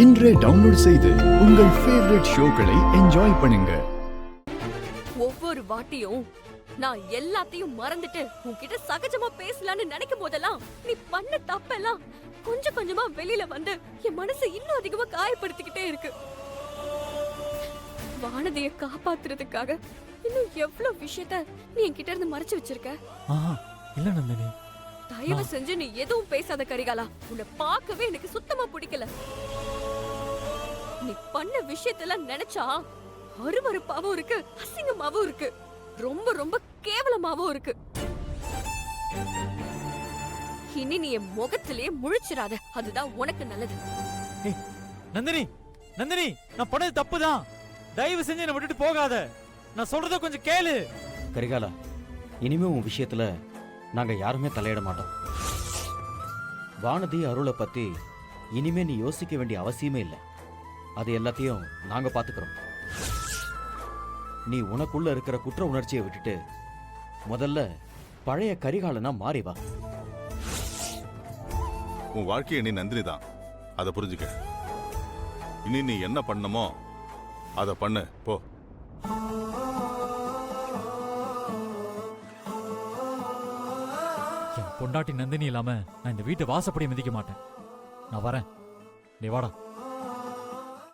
இன்றே டவுன்லோட் செய்து உங்கள் ஃபேவரட் ஷோக்களை என்ஜாய் பண்ணுங்க. ஒவ்வொரு வாட்டியும் நான் எல்லாத்தையும் மறந்துட்டு உன்கிட்ட சகஜமா பேசலாம்னு நினைக்கும் போதெல்லாம் நீ பண்ண தப்பெல்லாம் கொஞ்சம் கொஞ்சமா வெளியில வந்து என் மனசை இன்னும் அதிகமா காயப்படுத்திக்கிட்டே இருக்கு. வானதியை காப்பாத்துறதுக்காக இன்னும் எவ்வளவு விஷயத்த நீ என்கிட்ட இருந்து மறைச்சு வச்சிருக்க. இல்ல நந்தினி, தயவு செஞ்சு நீ எதுவும் பேசாத கரிகாலா. உன்னை பார்க்கவே எனக்கு சுத்தமா பிடிக்கல. நீ பண்ண விஷயத்தெல்லாம் நினைச்சா அருவருப்பாவும் இருக்கு, அசிங்கமாவும் இருக்கு, ரொம்ப ரொம்ப கேவலமாவும் இருக்கு. இனி நீ என் முகத்திலேயே முழிச்சிராத, அதுதான் உனக்கு நல்லது. நந்தினி நந்தினி, நான் பண்ணது தப்புதான். தயவு செஞ்சு என்ன விட்டுட்டு போகாத. நான் சொல்றத கொஞ்சம் கேளு. கரிகாலா, இனிமே உன் விஷயத்துல நாங்க யாருமே தலையிட மாட்டோம். வானதி அருளை பத்தி இனிமே நீ யோசிக்க வேண்டிய அவசியமே இல்லை. அது எல்லாத்தையும் நாங்க பாத்துக்கிறோம். நீ உனக்குள்ள இருக்கிற குற்ற உணர்ச்சியை விட்டுட்டு முதல்ல பழைய கரிகாலனா மாறி வா. உன் வாழ்க்கையை நீ நந்தினி தான், அதை புரிஞ்சுக்க. இனி நீ என்ன பண்ணமோ அதை பண்ணு போ. என் பொண்டாட்டி நந்தினி இல்லாம நான் இந்த வீட்டை வாசப்படியை மிதிக்க மாட்டேன். நான் வரேன். நீ வாடா.